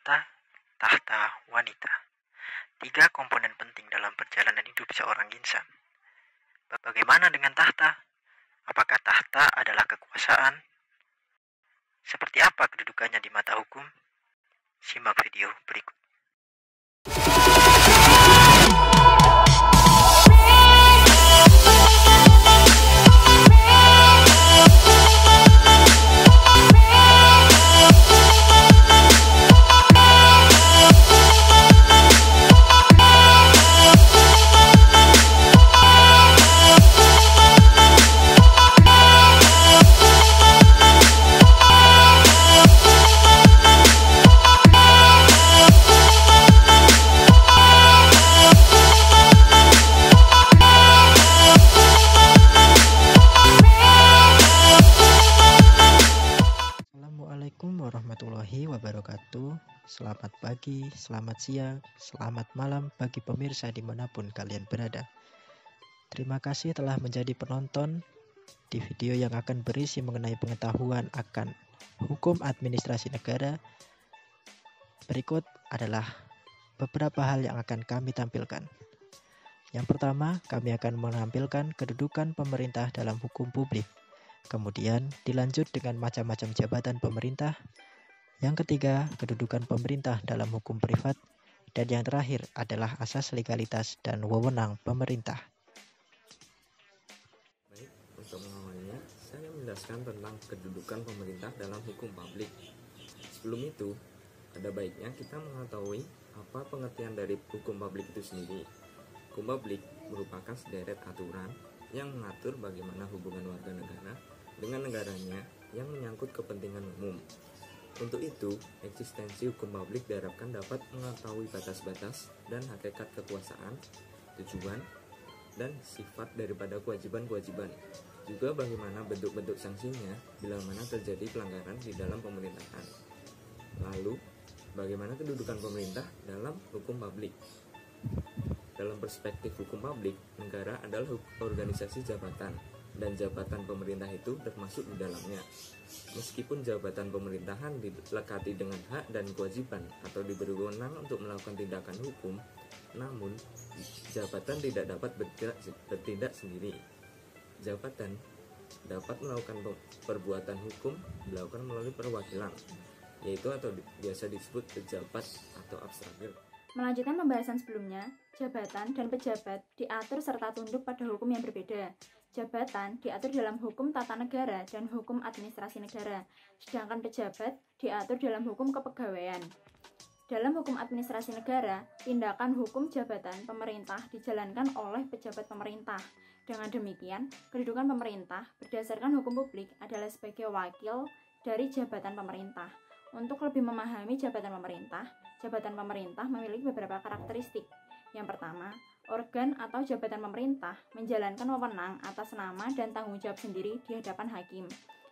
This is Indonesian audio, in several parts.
Tahta, tahta wanita. 3 komponen penting dalam perjalanan hidup seorang insan. Bagaimana dengan tahta? Apakah tahta adalah kekuasaan? Seperti apa kedudukannya di mata hukum? Simak video berikut. Assalamualaikum warahmatullahi wabarakatuh. Selamat pagi, selamat siang, selamat malam bagi pemirsa dimanapun kalian berada. Terima kasih telah menjadi penonton di video yang akan berisi mengenai pengetahuan akan hukum administrasi negara. Berikut adalah beberapa hal yang akan kami tampilkan. Yang pertama, kami akan menampilkan kedudukan pemerintah dalam hukum publik. Kemudian dilanjut dengan macam-macam jabatan pemerintah. Yang ketiga, kedudukan pemerintah dalam hukum privat. Dan yang terakhir adalah asas legalitas dan wewenang pemerintah. Baik, untuk mengawalnya, saya menjelaskan tentang kedudukan pemerintah dalam hukum publik. Sebelum itu, ada baiknya kita mengetahui apa pengertian dari hukum publik itu sendiri. Hukum publik merupakan sederet aturan yang mengatur bagaimana hubungan warga negara dengan negaranya yang menyangkut kepentingan umum. Untuk itu, eksistensi hukum publik diharapkan dapat mengetahui batas-batas dan hakikat kekuasaan, tujuan, dan sifat daripada kewajiban-kewajiban. Juga bagaimana bentuk-bentuk sanksinya bila mana terjadi pelanggaran di dalam pemerintahan. Lalu, bagaimana kedudukan pemerintah dalam hukum publik. Dalam perspektif hukum publik, negara adalah organisasi jabatan, dan jabatan pemerintah itu termasuk di dalamnya. Meskipun jabatan pemerintahan dilekati dengan hak dan kewajiban atau diberi wewenang untuk melakukan tindakan hukum, namun jabatan tidak dapat bertindak sendiri. Jabatan dapat melakukan perbuatan hukum dilakukan melalui perwakilan, yaitu atau biasa disebut pejabat atau abstrakir. Melanjutkan pembahasan sebelumnya, jabatan dan pejabat diatur serta tunduk pada hukum yang berbeda. Jabatan diatur dalam hukum tata negara dan hukum administrasi negara, sedangkan pejabat diatur dalam hukum kepegawaian. Dalam hukum administrasi negara, tindakan hukum jabatan pemerintah dijalankan oleh pejabat pemerintah. Dengan demikian, kedudukan pemerintah berdasarkan hukum publik adalah sebagai wakil dari jabatan pemerintah. Untuk lebih memahami jabatan pemerintah memiliki beberapa karakteristik. Yang pertama, organ atau jabatan pemerintah menjalankan wewenang atas nama dan tanggung jawab sendiri di hadapan hakim.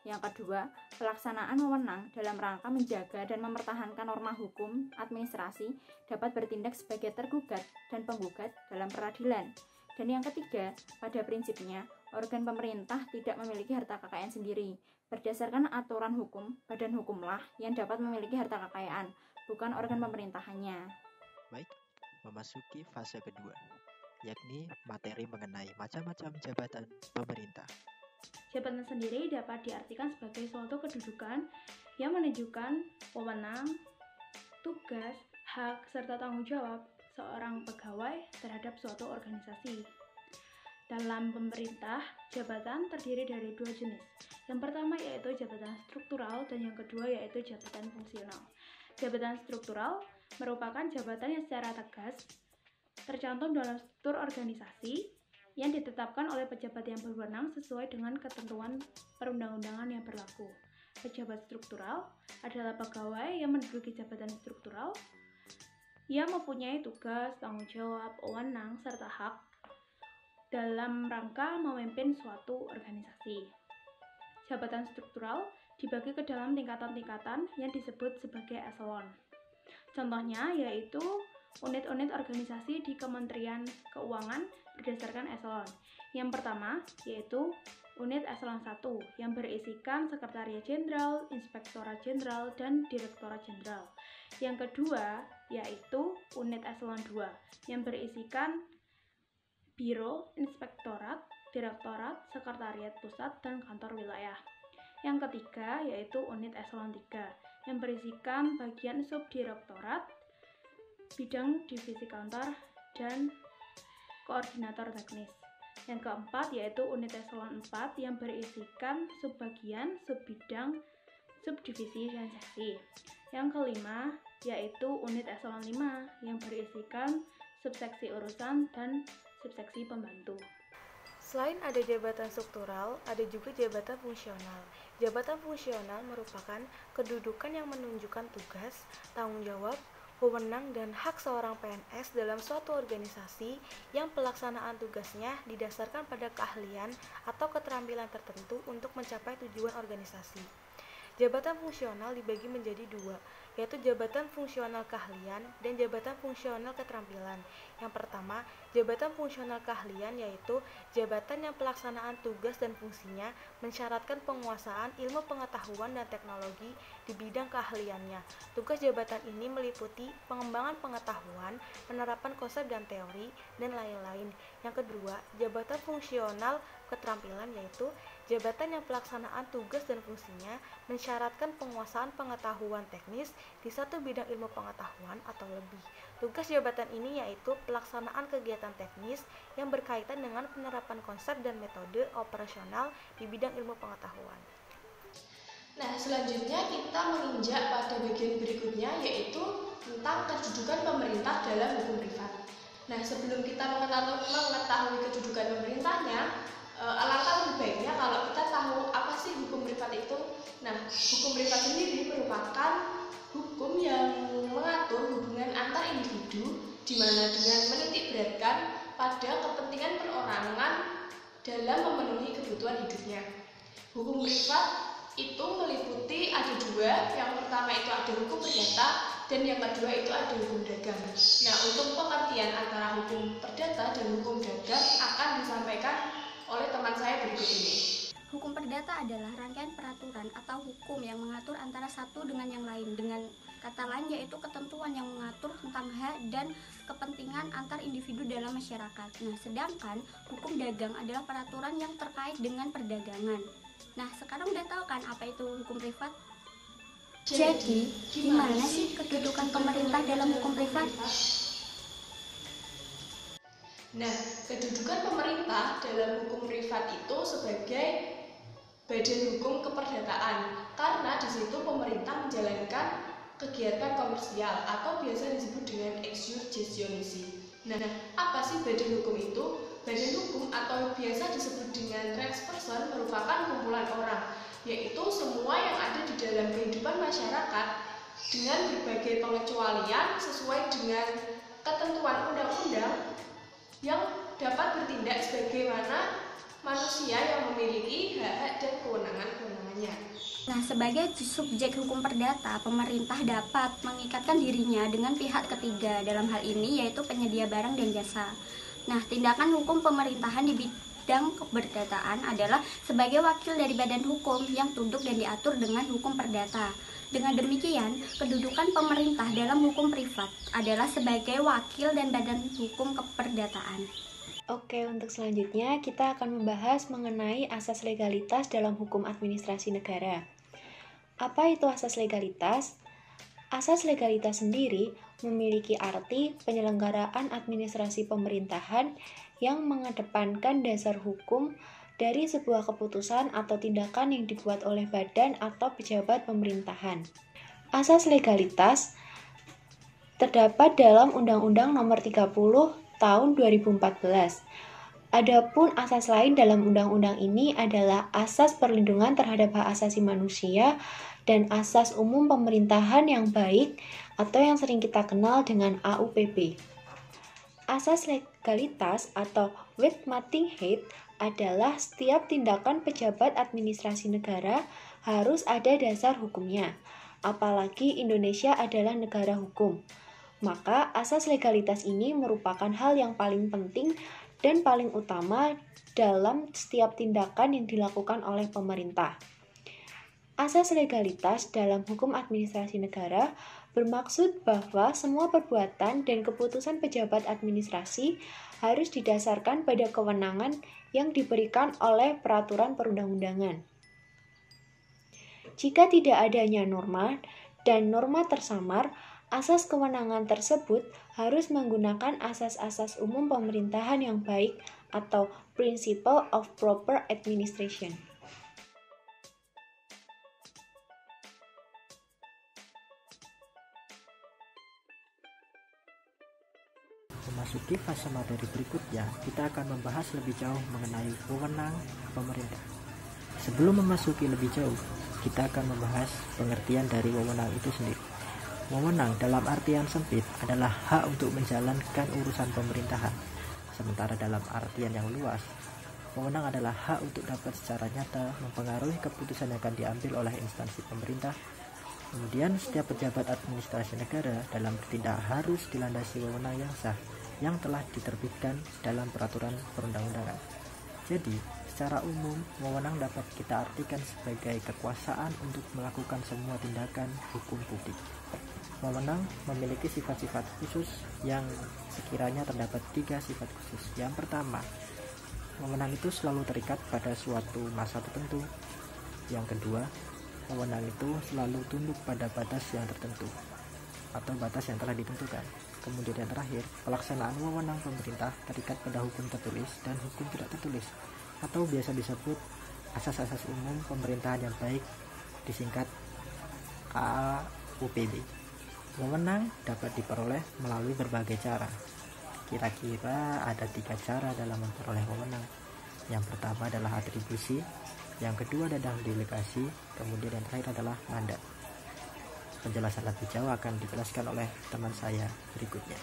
Yang kedua, pelaksanaan wewenang dalam rangka menjaga dan mempertahankan norma hukum administrasi dapat bertindak sebagai tergugat dan penggugat dalam peradilan. Dan yang ketiga, pada prinsipnya, organ pemerintah tidak memiliki harta kekayaan sendiri. Berdasarkan aturan hukum, badan hukumlah yang dapat memiliki harta kekayaan, bukan organ pemerintahannya. Baik, memasuki fase kedua, yakni materi mengenai macam-macam jabatan pemerintah. Jabatan sendiri dapat diartikan sebagai suatu kedudukan yang menunjukkan wewenang, tugas, hak, serta tanggung jawab seorang pegawai terhadap suatu organisasi. Dalam pemerintah, jabatan terdiri dari 2 jenis. Yang pertama yaitu jabatan struktural dan yang kedua yaitu jabatan fungsional. Jabatan struktural merupakan jabatan yang secara tegas tercantum dalam struktur organisasi yang ditetapkan oleh pejabat yang berwenang sesuai dengan ketentuan perundang-undangan yang berlaku. Pejabat struktural adalah pegawai yang menduduki jabatan struktural yang mempunyai tugas, tanggung jawab, wewenang, serta hak dalam rangka memimpin suatu organisasi. Jabatan struktural dibagi ke dalam tingkatan-tingkatan yang disebut sebagai eselon. Contohnya yaitu unit-unit organisasi di Kementerian Keuangan berdasarkan eselon. Yang pertama yaitu unit eselon 1 yang berisikan Sekretariat Jenderal, Inspektorat Jenderal, dan Direktorat Jenderal. Yang kedua yaitu unit eselon 2 yang berisikan biro, inspektorat, direktorat, sekretariat pusat, dan kantor wilayah. Yang ketiga yaitu unit eselon 3 yang berisikan bagian subdirektorat, bidang divisi kantor, dan koordinator teknis. Yang keempat yaitu unit eselon 4 yang berisikan subbagian, subbidang, subdivisi, dan seksi. Yang kelima yaitu unit eselon 5 yang berisikan subseksi urusan dan subseksi pembantu. Selain ada jabatan struktural, ada juga jabatan fungsional. Jabatan fungsional merupakan kedudukan yang menunjukkan tugas, tanggung jawab, wewenang, dan hak seorang PNS dalam suatu organisasi yang pelaksanaan tugasnya didasarkan pada keahlian atau keterampilan tertentu untuk mencapai tujuan organisasi. Jabatan fungsional dibagi menjadi dua, yaitu jabatan fungsional keahlian dan jabatan fungsional keterampilan. Yang pertama, jabatan fungsional keahlian yaitu jabatan yang pelaksanaan tugas dan fungsinya mensyaratkan penguasaan ilmu pengetahuan dan teknologi di bidang keahliannya. Tugas jabatan ini meliputi pengembangan pengetahuan, penerapan konsep dan teori, dan lain-lain. Yang kedua, jabatan fungsional keterampilan yaitu jabatan yang pelaksanaan tugas dan fungsinya mensyaratkan penguasaan pengetahuan teknis di satu bidang ilmu pengetahuan atau lebih. Tugas jabatan ini yaitu pelaksanaan kegiatan teknis yang berkaitan dengan penerapan konsep dan metode operasional di bidang ilmu pengetahuan. Nah, selanjutnya kita menginjak pada bagian berikutnya yaitu tentang kedudukan pemerintah dalam hukum privat. Nah, sebelum kita mengetahui kedudukan pemerintahnya, alangkah lebih baiknya kalau kita tahu apa sih hukum privat itu. Nah, hukum privat sendiri merupakan hukum yang mengatur hubungan antar individu di mana dengan menitik beratkan pada kepentingan perorangan dalam memenuhi kebutuhan hidupnya. Hukum privat itu meliputi ada dua, yang pertama itu ada hukum perdata dan yang kedua itu ada hukum dagang. Nah, untuk pengertian antara hukum perdata dan hukum dagang akan disampaikan oleh teman saya berikut ini. Hukum perdata adalah rangkaian peraturan atau hukum yang mengatur antara satu dengan yang lain. Dengan kata lain yaitu ketentuan yang mengatur tentang hak dan kepentingan antar individu dalam masyarakat. Nah, sedangkan hukum dagang adalah peraturan yang terkait dengan perdagangan. Nah, sekarang udah tahu kan apa itu hukum privat? Jadi, gimana sih kedudukan pemerintah dalam hukum privat? Nah, kedudukan pemerintah dalam hukum privat itu sebagai badan hukum keperdataan, karena di situ pemerintah menjalankan kegiatan komersial atau biasa disebut dengan ex justitionici. Nah, apa sih badan hukum itu? Badan hukum atau biasa disebut dengan Reichsperson merupakan kumpulan orang, yaitu semua yang ada di dalam kehidupan masyarakat dengan berbagai pengecualian sesuai dengan ketentuan undang-undang yang dapat bertindak sebagaimana manusia yang memiliki hak-hak dan kewenangan-kewenangannya. Nah, sebagai subjek hukum perdata, pemerintah dapat mengikatkan dirinya dengan pihak ketiga. Dalam hal ini yaitu penyedia barang dan jasa. Nah, tindakan hukum pemerintahan di bidang keperdataan adalah sebagai wakil dari badan hukum yang tunduk dan diatur dengan hukum perdata. Dengan demikian, kedudukan pemerintah dalam hukum privat adalah sebagai wakil dan badan hukum keperdataan. Oke, untuk selanjutnya kita akan membahas mengenai asas legalitas dalam hukum administrasi negara. Apa itu asas legalitas? Asas legalitas sendiri memiliki arti penyelenggaraan administrasi pemerintahan yang mengedepankan dasar hukum dari sebuah keputusan atau tindakan yang dibuat oleh badan atau pejabat pemerintahan. Asas legalitas terdapat dalam Undang-Undang Nomor 30 Tahun 2014. Adapun asas lain dalam undang-undang ini adalah asas perlindungan terhadap hak asasi manusia dan asas umum pemerintahan yang baik atau yang sering kita kenal dengan AUPP. Asas legalitas atau Wetmatigheid adalah setiap tindakan pejabat administrasi negara harus ada dasar hukumnya. Apalagi Indonesia adalah negara hukum. Maka asas legalitas ini merupakan hal yang paling penting dan paling utama dalam setiap tindakan yang dilakukan oleh pemerintah. Asas legalitas dalam hukum administrasi negara bermaksud bahwa semua perbuatan dan keputusan pejabat administrasi harus didasarkan pada kewenangan yang diberikan oleh peraturan perundang-undangan. Jika tidak adanya norma dan norma tersamar, asas kewenangan tersebut harus menggunakan asas-asas umum pemerintahan yang baik atau Principle of Proper Administration. Memasuki fase materi berikutnya, kita akan membahas lebih jauh mengenai wewenang pemerintah. Sebelum memasuki lebih jauh, kita akan membahas pengertian dari wewenang itu sendiri. Wewenang dalam artian sempit adalah hak untuk menjalankan urusan pemerintahan. Sementara dalam artian yang luas, wewenang adalah hak untuk dapat secara nyata mempengaruhi keputusan yang akan diambil oleh instansi pemerintah. Kemudian setiap pejabat administrasi negara dalam bertindak harus dilandasi wewenang yang sah yang telah diterbitkan dalam peraturan perundang-undangan. Jadi, secara umum, wewenang dapat kita artikan sebagai kekuasaan untuk melakukan semua tindakan hukum publik. Wewenang memiliki sifat-sifat khusus yang sekiranya terdapat 3 sifat khusus. Yang pertama, wewenang itu selalu terikat pada suatu masa tertentu. Yang kedua, wewenang itu selalu tunduk pada batas yang tertentu atau batas yang telah ditentukan. Kemudian yang terakhir, pelaksanaan wewenang pemerintah terikat pada hukum tertulis dan hukum tidak tertulis, atau biasa disebut asas-asas umum pemerintahan yang baik, disingkat AUPB. Wewenang dapat diperoleh melalui berbagai cara. Kira-kira ada 3 cara dalam memperoleh wewenang. Yang pertama adalah atribusi, yang kedua adalah delegasi, kemudian yang terakhir adalah mandat. Penjelasan lebih jauh akan dijelaskan oleh teman saya berikutnya.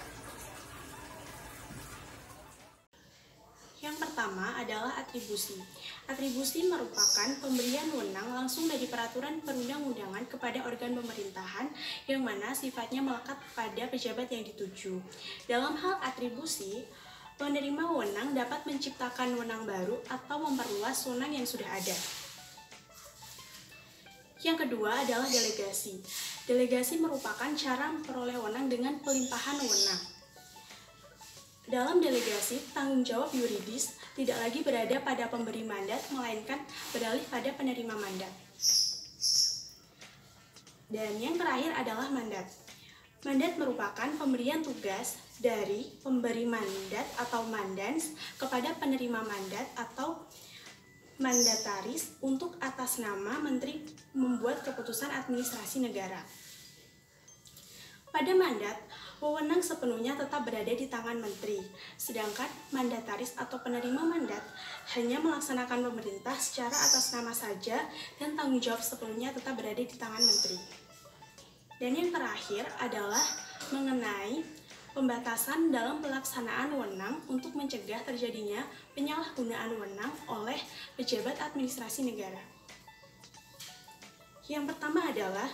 Yang pertama adalah atribusi. Atribusi merupakan pemberian wewenang langsung dari peraturan perundang-undangan kepada organ pemerintahan yang mana sifatnya melekat pada pejabat yang dituju. Dalam hal atribusi, penerima wewenang dapat menciptakan wewenang baru atau memperluas wewenang yang sudah ada. Yang kedua adalah delegasi. Delegasi merupakan cara memperoleh wewenang dengan pelimpahan wewenang. Dalam delegasi, tanggung jawab yuridis tidak lagi berada pada pemberi mandat, melainkan beralih pada penerima mandat. Dan yang terakhir adalah mandat. Mandat merupakan pemberian tugas dari pemberi mandat atau mandans kepada penerima mandat atau mandataris untuk atas nama menteri membuat keputusan administrasi negara. Pada mandat, wewenang sepenuhnya tetap berada di tangan menteri, sedangkan mandataris atau penerima mandat hanya melaksanakan pemerintah secara atas nama saja dan tanggung jawab sepenuhnya tetap berada di tangan menteri. Dan yang terakhir adalah mengenai pembatasan dalam pelaksanaan wewenang untuk mencegah terjadinya penyalahgunaan wewenang oleh pejabat administrasi negara. Yang pertama adalah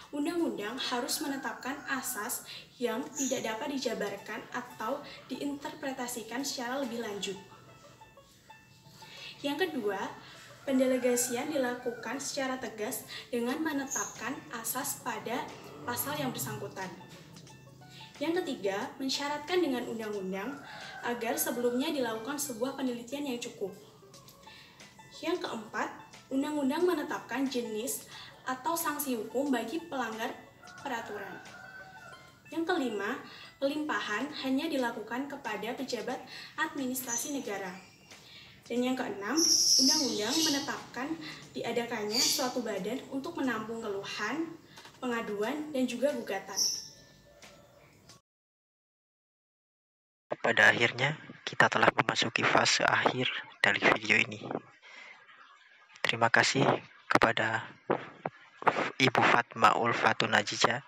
undang-undang harus menetapkan asas yang tidak dapat dijabarkan atau diinterpretasikan secara lebih lanjut. Yang kedua, pendelegasian dilakukan secara tegas dengan menetapkan asas pada pasal yang bersangkutan. Yang ketiga, mensyaratkan dengan undang-undang agar sebelumnya dilakukan sebuah penelitian yang cukup. Yang keempat, undang-undang menetapkan jenis atau sanksi hukum bagi pelanggar peraturan. Yang kelima, pelimpahan hanya dilakukan kepada pejabat administrasi negara. Dan yang keenam, undang-undang menetapkan diadakannya suatu badan untuk menampung keluhan, pengaduan, dan juga gugatan. Pada akhirnya, kita telah memasuki fase akhir dari video ini. Terima kasih kepada Ibu Fatma Ulfatun Najija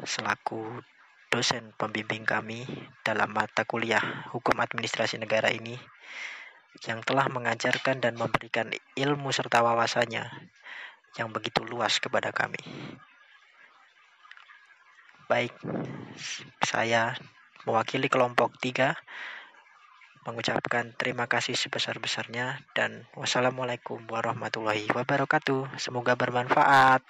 selaku dosen pembimbing kami dalam mata kuliah Hukum Administrasi Negara ini yang telah mengajarkan dan memberikan ilmu serta wawasannya yang begitu luas kepada kami. Baik, saya mewakili kelompok 3 mengucapkan terima kasih sebesar-besarnya dan wassalamualaikum warahmatullahi wabarakatuh. Semoga bermanfaat.